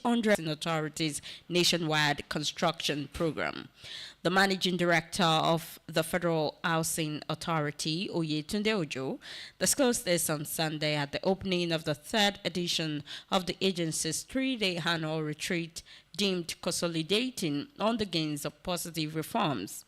800 authorities nationwide construction program. The managing director of the Federal Housing Authority, Oyetunde Ojo, disclosed this on Sunday at the opening of the third edition of the agency's three-day annual retreat deemed consolidating on the gains of positive reforms.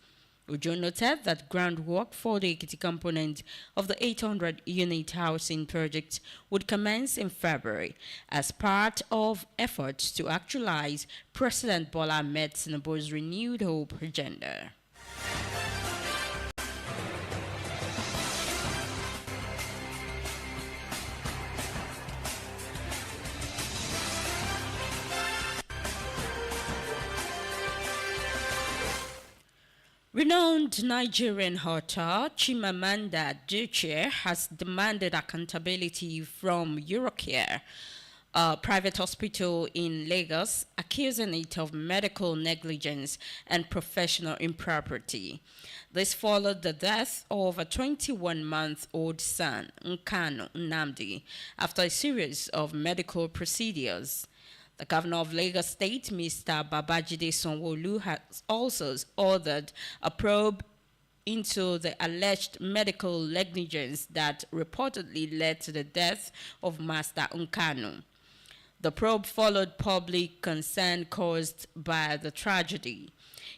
Ojo noted that groundwork for the Ekiti component of the 800-unit housing project would commence in February as part of efforts to actualize President Bola Ahmed Tinubu's renewed hope agenda. Renowned Nigerian author Chimamanda Adichie has demanded accountability from Eurocare, a private hospital in Lagos, accusing it of medical negligence and professional impropriety. This followed the death of a 21-month-old son, Nkanu Nnamdi, after a series of medical procedures. The governor of Lagos State, Mr. Babajide Sanwo-Olu, has also ordered a probe into the alleged medical negligence that reportedly led to the death of Master Nkanu. The probe followed public concern caused by the tragedy.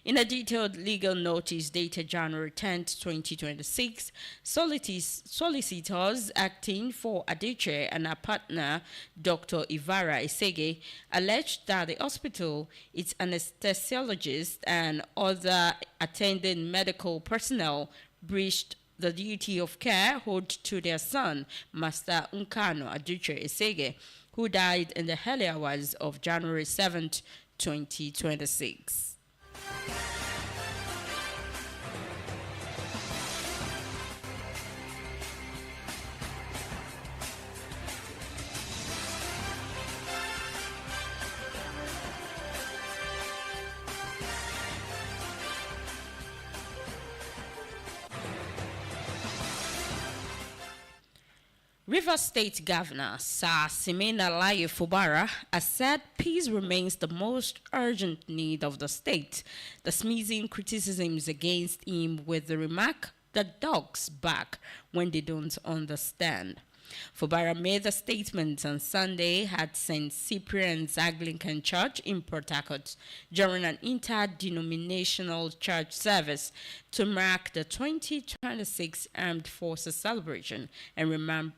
In a detailed legal notice dated January 10, 2026, solicitors acting for Adichie and her partner, Dr. Ivara Isege, alleged that the hospital, its anesthesiologist, and other attending medical personnel breached the duty of care owed to their son, Master Nkanu Adichie Isege, who died in the early hours of January 7, 2026. Rivers State Governor Sir Siminalayi Fubara has said peace remains the most urgent need of the state, dismissing criticisms against him with the remark that dogs bark when they don't understand. Fubara made the statement on Sunday at St. Cyprian's Anglican Church in Port Harcourt during an interdenominational church service to mark the 2026 Armed Forces Celebration and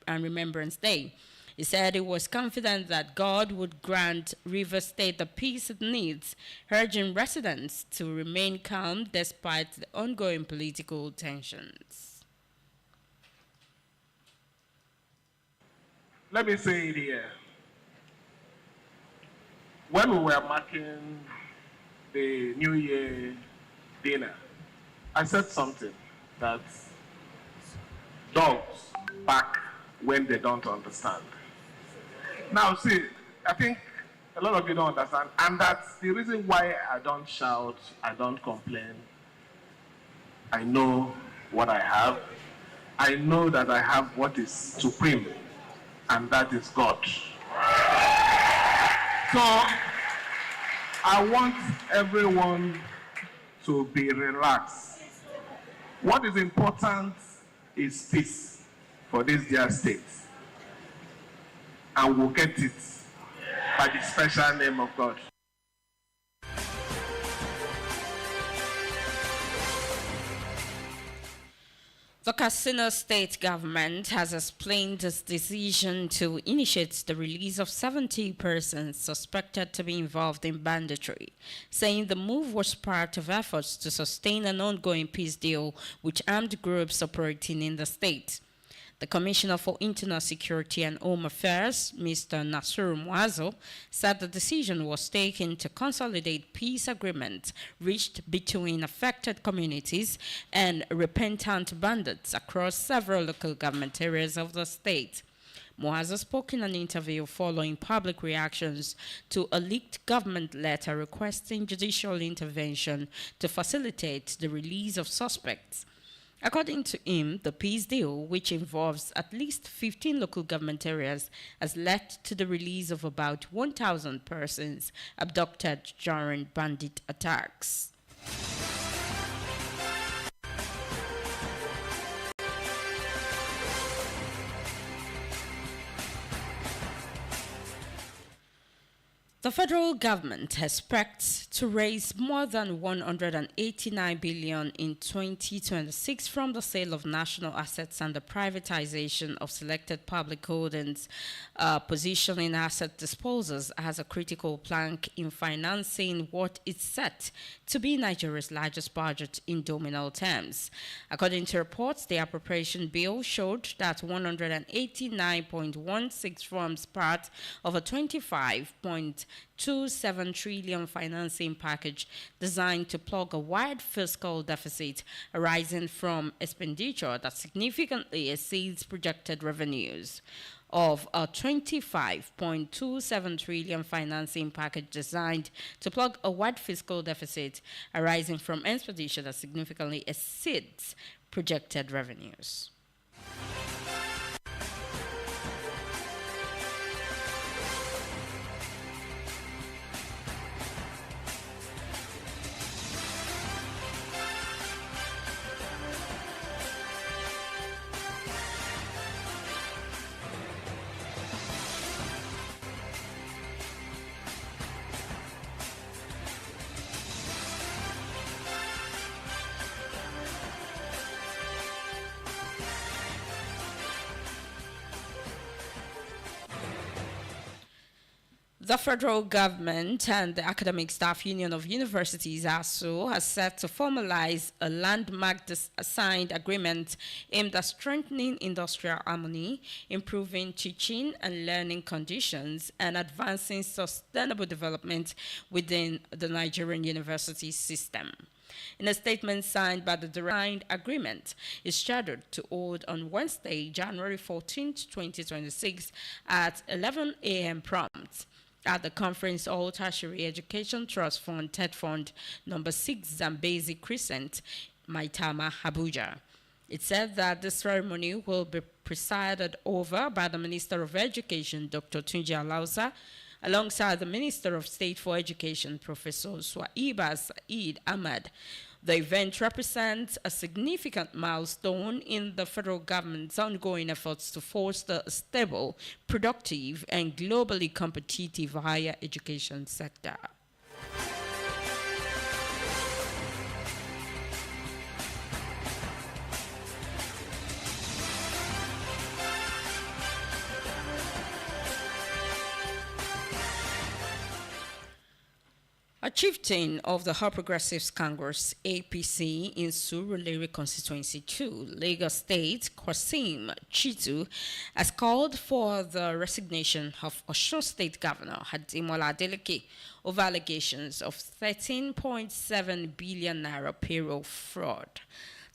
Remembrance Day. He said he was confident that God would grant Rivers State the peace it needs, urging residents to remain calm despite the ongoing political tensions. Let me say it here. When we were marking the New Year dinner, I said something that dogs bark when they don't understand. Now, see, I think a lot of you don't understand, and that's the reason why I don't shout, I don't complain. I know what I have. I know that I have what is supreme, and that is God. So I want everyone to be relaxed. What is important is peace for this dear state. And we'll get it by the special name of God. The Katsina state government has explained its decision to initiate the release of 70 persons suspected to be involved in banditry, saying the move was part of efforts to sustain an ongoing peace deal with armed groups operating in the state. The Commissioner for Internal Security and Home Affairs, Mr. Nasur Muazo, said the decision was taken to consolidate peace agreements reached between affected communities and repentant bandits across several local government areas of the state. Muazo spoke in an interview following public reactions to a leaked government letter requesting judicial intervention to facilitate the release of suspects. According to him, the peace deal, which involves at least 15 local government areas, has led to the release of about 1,000 persons abducted during bandit attacks. The federal government expects to raise more than 189 billion in 2026 from the sale of national assets and the privatization of selected public holdings, positioning asset disposals as a critical plank in financing what is set to be Nigeria's largest budget in nominal terms. According to reports, the appropriation bill showed that 189.16 forms part of a 25.27 trillion financing package designed to plug a wide fiscal deficit arising from expenditure that significantly exceeds projected revenues. Of a 25.27 trillion financing package designed to plug a wide fiscal deficit arising from expenditure that significantly exceeds projected revenues. The federal government and the Academic Staff Union of Universities, ASU, has set to formalize a landmark signed agreement aimed at strengthening industrial harmony, improving teaching and learning conditions, and advancing sustainable development within the Nigerian university system. In a statement signed by the signed agreement is scheduled to hold on Wednesday, January 14, 2026 at 11 a.m. prompt at the Conference Hall Tertiary Education Trust Fund, TED Fund, number 6 Zambezi Crescent, Maitama, Abuja. It said that the ceremony will be presided over by the Minister of Education, Dr. Tunji Alausa, alongside the Minister of State for Education, Professor Swaiba Said Ahmad. The event represents a significant milestone in the federal government's ongoing efforts to foster a stable, productive, and globally competitive higher education sector. A chieftain of the All Progressives Congress, APC, in Surulere Constituency 2, Lagos State, Kwasim Chitu, has called for the resignation of Osun State Governor Ademola Adeleke over allegations of 13.7 billion naira payroll fraud.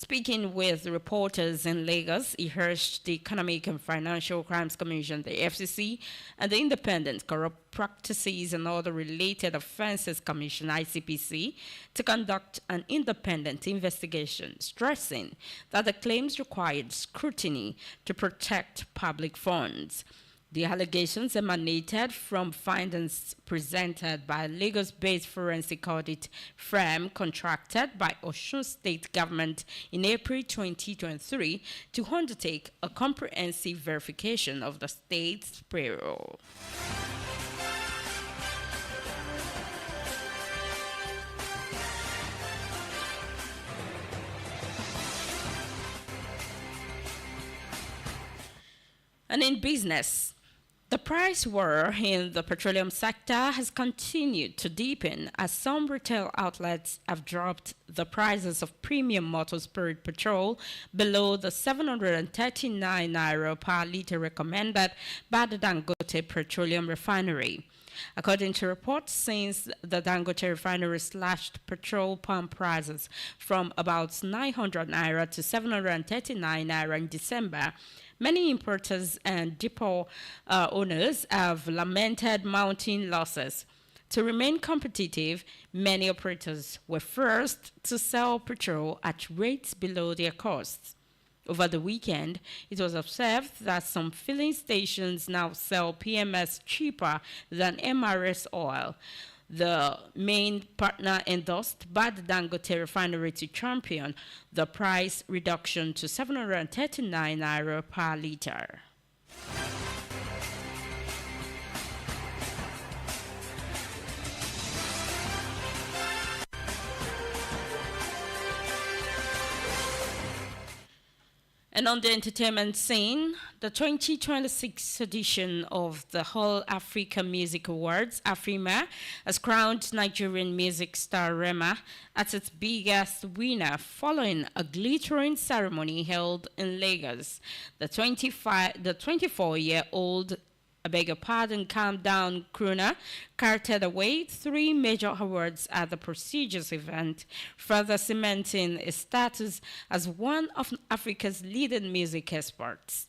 Speaking with reporters in Lagos, he urged the Economic and Financial Crimes Commission, the FCC, and the Independent Corrupt Practices and Other Related Offences Commission, ICPC, to conduct an independent investigation, stressing that the claims required scrutiny to protect public funds. The allegations emanated from findings presented by a Lagos-based forensic audit firm contracted by Osun State Government in April 2023 to undertake a comprehensive verification of the state's payroll. And in business, the price war in the petroleum sector has continued to deepen as some retail outlets have dropped the prices of premium motor spirit petrol below the 739 naira per litre recommended by the Dangote Petroleum Refinery. According to reports, since the Dangote Refinery slashed petrol pump prices from about 900 naira to 739 naira in December, many importers and depot owners have lamented mounting losses. To remain competitive, many operators were forced to sell petrol at rates below their costs. Over the weekend, it was observed that some filling stations now sell PMS cheaper than MRS oil. The main partner endorsed by the Dangote refinery to champion the price reduction to 739 naira per liter. And on the entertainment scene, the 2026 edition of the All Africa Music Awards, AFRIMA, has crowned Nigerian music star Rema as its biggest winner following a glittering ceremony held in Lagos. The 24-year-old Calm Down crooner carted away 3 major awards at the prestigious event, further cementing his status as one of Africa's leading music experts.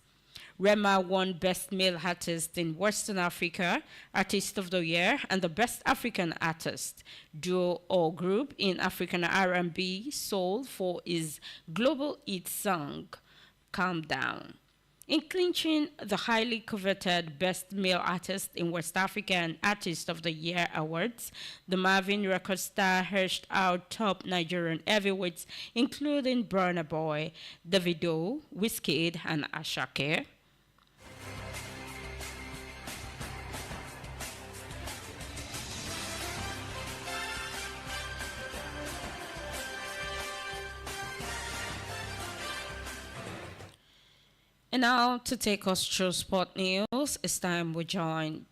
Rema won Best Male Artist in Western Africa, Artist of the Year, and the Best African Artist, Duo or Group in African R&B Soul for his global hit song, Calm Down. In clinching the highly coveted Best Male Artist in West Africa and Artist of the Year awards, the Marvin record star hushed out top Nigerian heavyweights, including Burna Boy, Davido, Wizkid, and Asake. And now to take us through sport news, it's time we join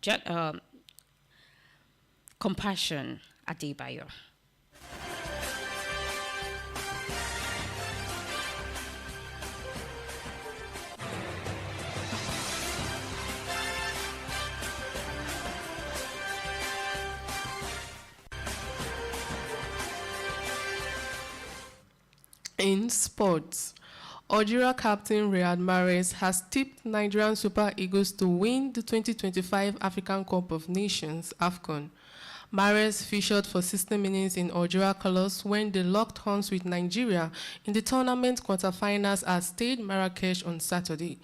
Compassion Adebayo. In sports, Algeria captain Riyad Mahrez has tipped Nigerian Super Eagles to win the 2025 African Cup of Nations, AFCON. Mahrez featured for 60 minutes in Algeria colours when they locked horns with Nigeria in the tournament quarterfinals at Stade Marrakech on Saturday.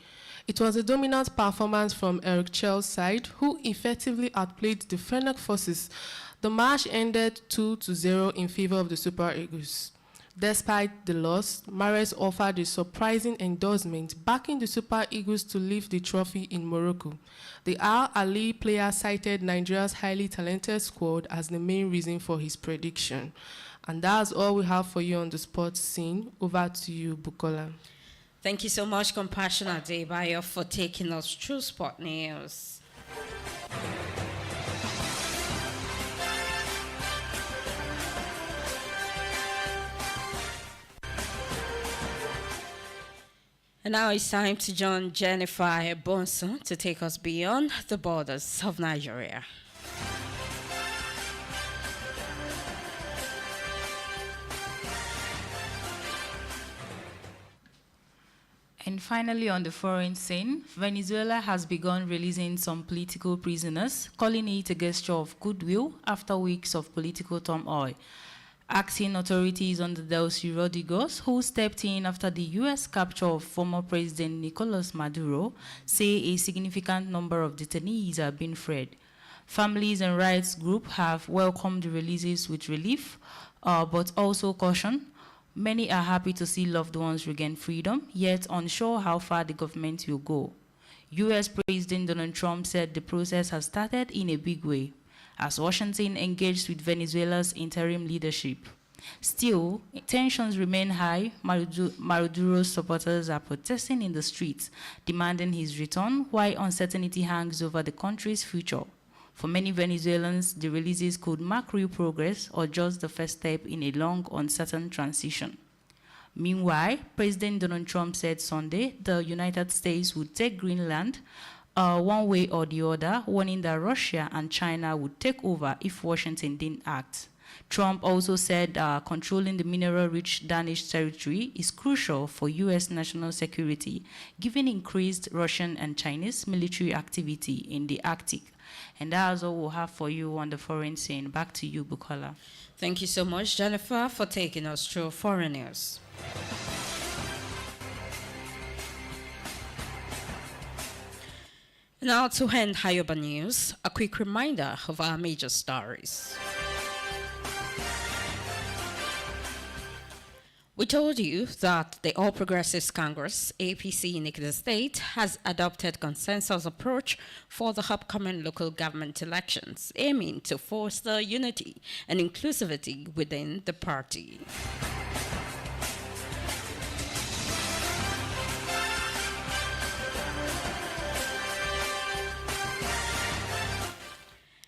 It was a dominant performance from Eric Chell's side, who effectively outplayed the Fennec forces. The match ended 2-0 in favour of the Super Eagles. Despite the loss, Mahrez offered a surprising endorsement, backing the Super Eagles to lift the trophy in Morocco. The Al Ali player cited Nigeria's highly talented squad as the main reason for his prediction. And that's all we have for you on the sports scene. Over to you, Bukola. Thank you so much, Compassion Adebayo, for taking us through sport news. And now it's time to join Jennifer Bonson to take us beyond the borders of Nigeria. And finally, on the foreign scene, Venezuela has begun releasing some political prisoners, calling it a gesture of goodwill after weeks of political turmoil. Acting authorities under Delcy Rodriguez, who stepped in after the U.S. capture of former President Nicolas Maduro, say a significant number of detainees are being freed. Families and rights groups have welcomed the releases with relief, but also caution. Many are happy to see loved ones regain freedom, yet unsure how far the government will go. U.S. President Donald Trump said the process has started in a big way, as Washington engaged with Venezuela's interim leadership. Still, tensions remain high. Maduro's supporters are protesting in the streets, demanding his return, while uncertainty hangs over the country's future. For many Venezuelans, the releases could mark real progress or just the first step in a long, uncertain transition. Meanwhile, President Donald Trump said Sunday the United States would take Greenland one way or the other, warning that Russia and China would take over if Washington didn't act. Trump also said controlling the mineral-rich Danish territory is crucial for U.S. national security, given increased Russian and Chinese military activity in the Arctic. And that's all we'll have for you on the foreign scene. Back to you, Bukola. Thank you so much, Jennifer, for taking us through foreign news. Now to end Hayoba News, a quick reminder of our major stories. We told you that the All Progressives Congress, APC in Ekiti State, has adopted consensus approach for the upcoming local government elections, aiming to foster unity and inclusivity within the party.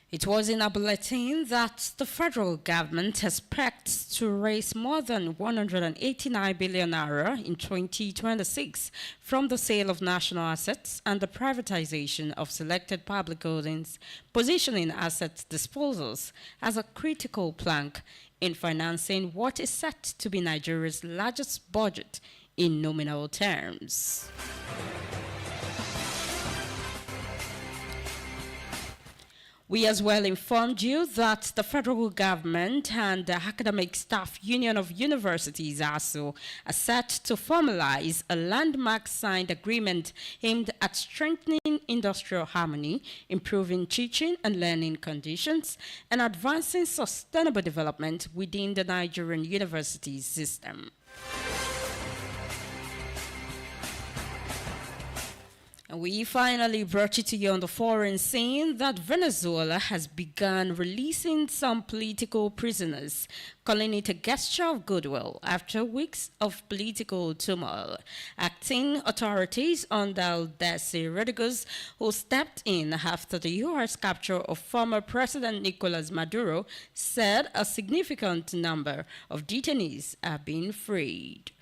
It was in a bulletin that the federal government expects to raise more than 189 billion naira in 2026 from the sale of national assets and the privatization of selected public holdings, positioning asset disposals as a critical plank in financing what is set to be Nigeria's largest budget in nominal terms. We as well informed you that the federal government and the Academic Staff Union of Universities, ASU, are set to formalize a landmark signed agreement aimed at strengthening industrial harmony, improving teaching and learning conditions, and advancing sustainable development within the Nigerian university system. And we finally brought it to you on the foreign scene that Venezuela has begun releasing some political prisoners, calling it a gesture of goodwill after weeks of political turmoil. Acting authorities under Delcy Rodriguez, who stepped in after the U.S. capture of former President Nicolas Maduro, said a significant number of detainees are being freed.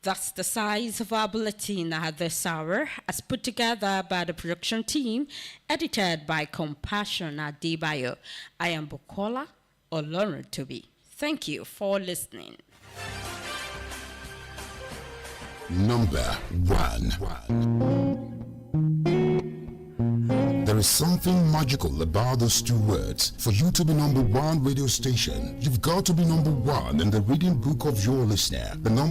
That's the size of our bulletin at this hour, as put together by the production team, edited by Compassion Adebayo. I am Bukola Oloruntobi. Thank you for listening. Number 1. There is something magical about those two words. For you to be number 1 radio station, you've got to be number 1 in the reading book of your listener. The number